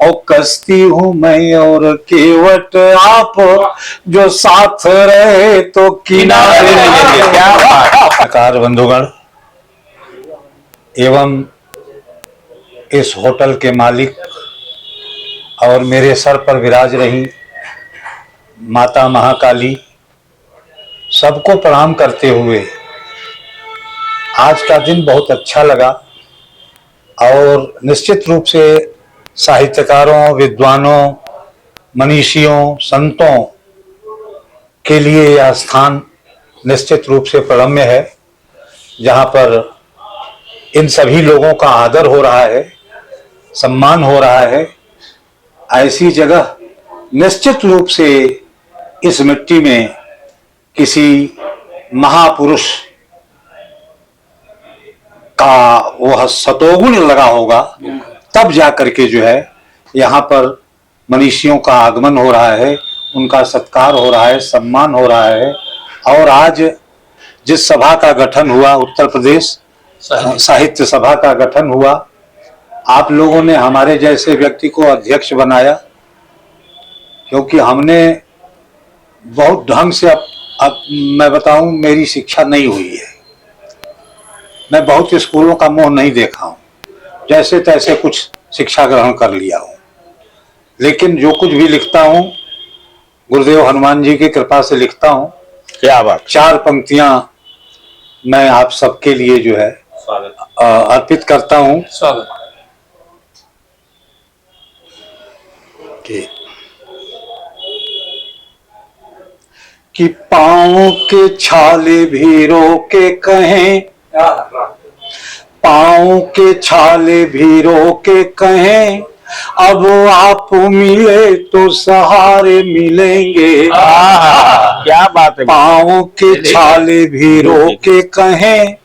और कश्ती हूँ मैं और केवट आप, जो साथ रहे तो किनारे। क्या बात। नमस्कार बंधुगण एवं इस होटल के मालिक और मेरे सर पर विराज रही माता महाकाली, सबको प्रणाम करते हुए आज का दिन बहुत अच्छा लगा। और निश्चित रूप से साहित्यकारों, विद्वानों, मनीषियों, संतों के लिए यह स्थान निश्चित रूप से प्रणम्य है, जहाँ पर इन सभी लोगों का आदर हो रहा है, सम्मान हो रहा है। ऐसी जगह निश्चित रूप से इस मिट्टी में किसी महापुरुष का वह सतोगुण लगा होगा, तब जाकर के जो है यहाँ पर मनीषियों का आगमन हो रहा है, उनका सत्कार हो रहा है, सम्मान हो रहा है। और आज जिस सभा का गठन हुआ, उत्तर प्रदेश साहित्य सभा का गठन हुआ, आप लोगों ने हमारे जैसे व्यक्ति को अध्यक्ष बनाया, क्योंकि हमने बहुत ढंग से अब मैं बताऊं, मेरी शिक्षा नहीं हुई है, मैं बहुत स्कूलों का मुंह नहीं देखा हूं, जैसे तैसे कुछ शिक्षा ग्रहण कर लिया हूं। लेकिन जो कुछ भी लिखता हूं गुरुदेव हनुमान जी की कृपा से लिखता हूं। क्या बात। 4 पंक्तियां मैं आप सबके लिए जो है अर्पित करता हूं। कि पाँव के छाले भी रोके कहें, पाँव के छाले भी रोके कहें, अब आप मिले तो सहारे मिलेंगे। क्या बात है। पाँव के छाले भी रोके कहें,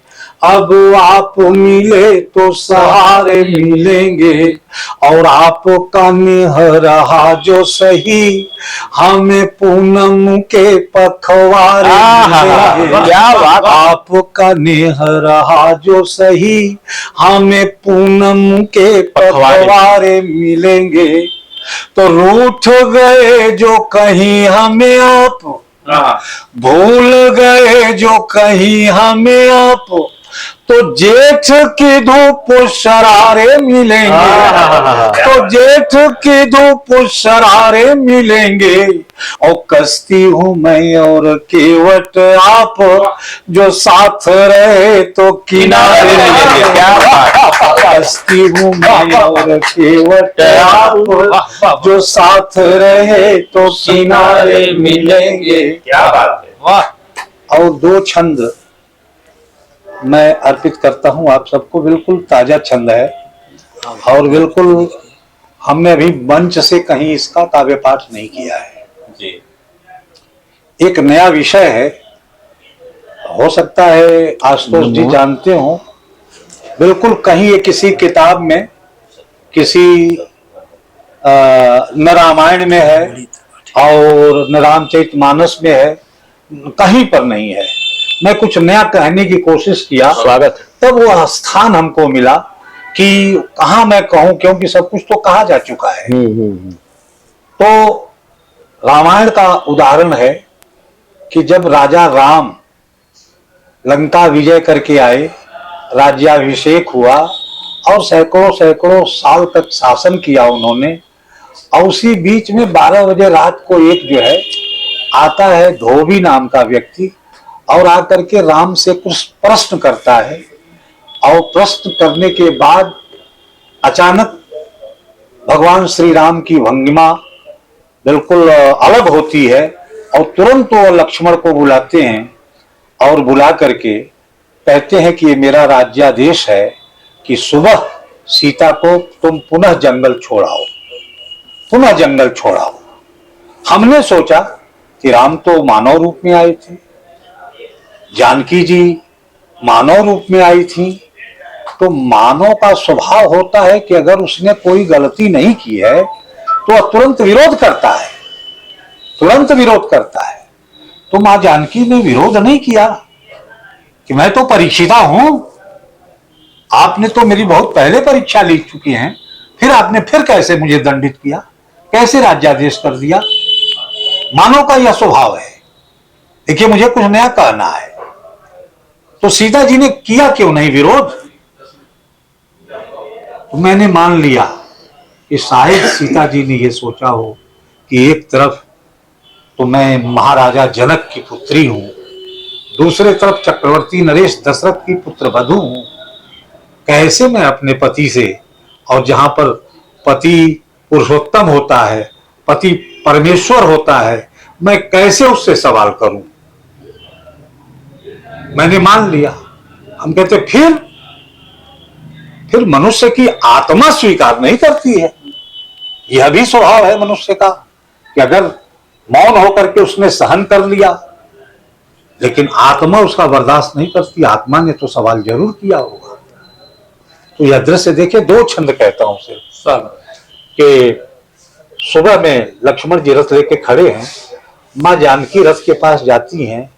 अब आप मिले तो सहारे मिलेंगे। और आपका नेह रहा जो सही, हमें पूनम के पखवारे मिलेंगे। क्या बात। आपका नेह रहा जो सही, हमें पूनम के पखवारे मिलेंगे। तो रूठ गए जो कहीं हमें आप, भूल गए जो कहीं हमें आप, तो जेठ की धूप शरारे मिलेंगे। तो जेठ की धूप शरारे मिलेंगे। और कश्ती हूँ मैं और केवट आप, जो साथ रहे तो किनारे। कश्ती हूँ मैं और केवट आप, जो साथ रहे तो किनारे मिलेंगे। क्या बात है। वाह। और 2 छंद मैं अर्पित करता हूं आप सबको। बिल्कुल ताजा छंद है और बिल्कुल हमने अभी मंच से कहीं इसका काव्य पाठ नहीं किया है जी। एक नया विषय है, हो सकता है आशुतोष जी जानते हो। बिल्कुल कहीं ये किसी किताब में, किसी न रामायण में है और न रामचरितमानस में है, कहीं पर नहीं है। मैं कुछ नया कहने की कोशिश किया, स्वागत। तब वह स्थान हमको मिला कि कहाँ मैं कहूं, क्योंकि सब कुछ तो कहा जा चुका है। तो रामायण का उदाहरण है कि जब राजा राम लंका विजय करके आए, राज्याभिषेक हुआ और सैकड़ों सैकड़ों साल तक शासन किया उन्होंने। और उसी बीच में 12 बजे रात को एक जो है आता है धोबी नाम का व्यक्ति, और आकर के राम से कुछ प्रश्न करता है। और प्रश्न करने के बाद अचानक भगवान श्री राम की भंगिमा बिल्कुल अलग होती है और तुरंत वो लक्ष्मण को बुलाते हैं और बुला करके कहते हैं कि ये मेरा राज्यादेश है कि सुबह सीता को तुम पुनः जंगल छोड़ाओ, पुनः जंगल छोड़ाओ। हमने सोचा कि राम तो मानव रूप में आए थे, जानकी जी मानव रूप में आई थी, तो मानव का स्वभाव होता है कि अगर उसने कोई गलती नहीं की है तो तुरंत विरोध करता है, तुरंत विरोध करता है। तो मां जानकी ने विरोध नहीं किया कि मैं तो परीक्षिता हूं, आपने तो मेरी बहुत पहले परीक्षा ले चुकी हैं, फिर आपने फिर कैसे मुझे दंडित किया, कैसे राज्यादेश कर दिया। मानव का यह स्वभाव है। देखिए, मुझे कुछ नया कहना है, तो सीता जी ने किया क्यों नहीं विरोध? तो मैंने मान लिया कि शायद सीता जी ने यह सोचा हो कि एक तरफ तो मैं महाराजा जनक की पुत्री हूं, दूसरे तरफ चक्रवर्ती नरेश दशरथ की पुत्र वधू हूं, कैसे मैं अपने पति से, और जहां पर पति पुरुषोत्तम होता है, पति परमेश्वर होता है, मैं कैसे उससे सवाल करूं। मैंने मान लिया। हम कहते फिर मनुष्य की आत्मा स्वीकार नहीं करती है। यह भी स्वभाव है मनुष्य का कि अगर मौन होकर के उसने सहन कर लिया, लेकिन आत्मा उसका बर्दाश्त नहीं करती। आत्मा ने तो सवाल जरूर किया होगा। तो यह दृश्य देखिए, दो छंद कहता हूं सिर्फ कि सुबह में लक्ष्मण जी रथ लेके खड़े हैं, मां जानकी रथ के पास जाती हैं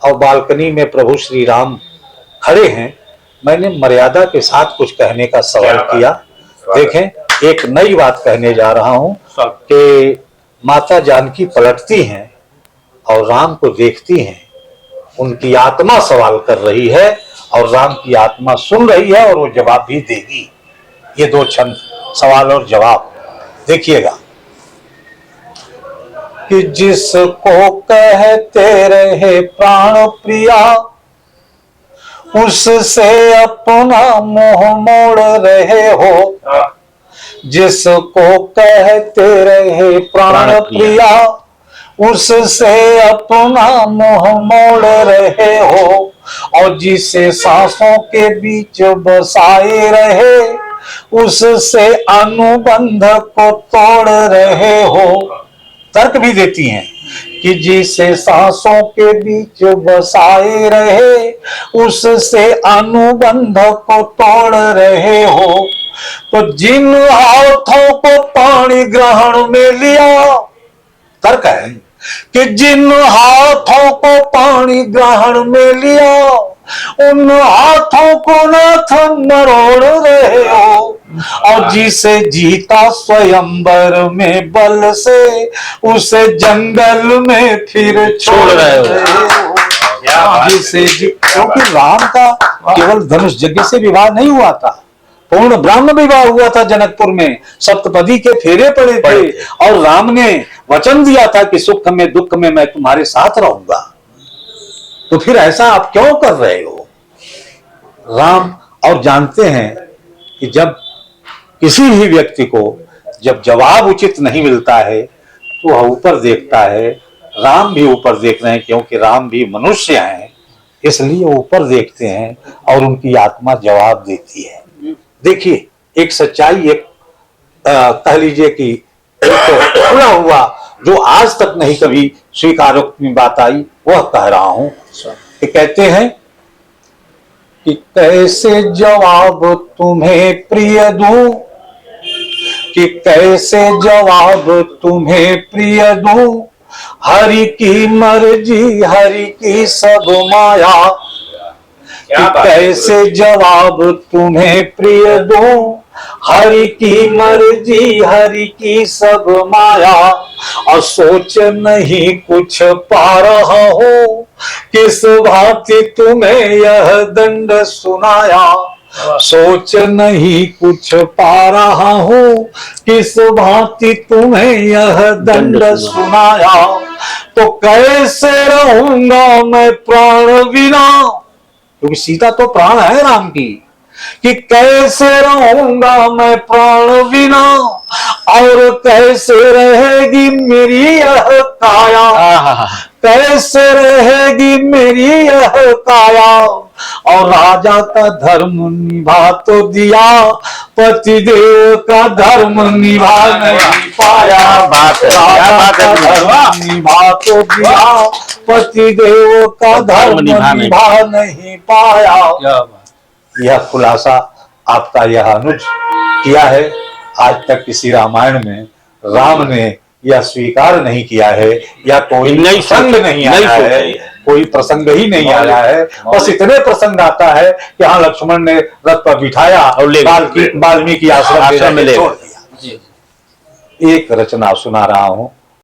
और बालकनी में प्रभु श्री राम खड़े हैं। मैंने मर्यादा के साथ कुछ कहने का सवाल किया। देखें, एक नई बात कहने जा रहा हूं कि माता जानकी पलटती हैं और राम को देखती हैं। उनकी आत्मा सवाल कर रही है और राम की आत्मा सुन रही है, और वो जवाब भी देगी। ये दो छंद, सवाल और जवाब, देखिएगा कि जिसको कहते रहे प्राण प्रिया, उससे अपना मोह मोड़ रहे हो। जिसको कहते रहे प्राण प्रिया, उससे अपना मोह मोड़ रहे हो। और जिसे सांसों के बीच बसाए रहे, उससे अनुबंध को तोड़ रहे हो। तर्क भी देती हैं कि जिसे सांसों के बीच बसाए रहे, उससे अनुबंध को तोड़ रहे हो। तो जिन हाथों को पाणी ग्रहण में लिया, तर्क है कि जिन हाथों को पाणी ग्रहण में लिया, उन हाथों को नाथ मरोड़ रहे हो। और जिसे जीता स्वयंवर में बल से, उसे जंगल में फिर छोड़ रहे हो। जिसे क्योंकि राम का केवल धनुष यज्ञ से विवाह नहीं हुआ था, पूर्ण ब्राह्मण विवाह हुआ था जनकपुर में। सप्तपदी के फेरे पड़े थे और राम ने वचन दिया था कि सुख में दुख में मैं तुम्हारे साथ रहूंगा। तो फिर ऐसा आप क्यों कर रहे हो राम? और जानते हैं कि जब किसी भी व्यक्ति को जब जवाब उचित नहीं मिलता है तो वह ऊपर देखता है। राम भी ऊपर देख रहे हैं, क्योंकि राम भी मनुष्य हैं, इसलिए ऊपर देखते हैं और उनकी आत्मा जवाब देती है। देखिए, एक सच्चाई, एक कह लीजिए कि खुला हुआ जो आज तक नहीं कभी स्वीकार में बात आई, वह कह रहा हूं। कि कहते हैं कि कैसे जवाब तुम्हें प्रिय दूं, कि कैसे जवाब तुम्हें प्रिय दूं, हरि की मर्जी हरि की सब माया। कि कैसे जवाब तुम्हें प्रिय दूं, हरि की मर्जी हरि की सब माया। और सोच नहीं कुछ पा रहा हूं, किस भांति तुम्हें यह दंड सुनाया। सोच नहीं कुछ पा रहा हूं, किस भांति तुम्हें यह दंड सुनाया। तो कैसे रहूंगा मैं प्राण बिना, क्योंकि सीता तो प्राण है राम की। कि कैसे रहूंगा मैं प्राण बिना, और कैसे रहेगी मेरी यह काया। कैसे रहेगी मेरी यह काया। और राजा का धर्म निभा तो दिया, पतिदेव का धर्म निभा नहीं पाया। राजा का धर्म निभा तो दिया, पतिदेव का धर्म निभा नहीं पाया। यह खुलासा आपका यह अनुज किया है। आज तक किसी रामायण में राम ने यह स्वीकार नहीं किया है, या कोई प्रसंग नहीं आया है, कोई प्रसंग ही नहीं आया है। बस इतने प्रसंग आता है कि हाँ, लक्ष्मण ने रथ पर बिठाया और वाल्मीकि आश्रम में छोड़ दिया। एक रचना सुना रहा हूं।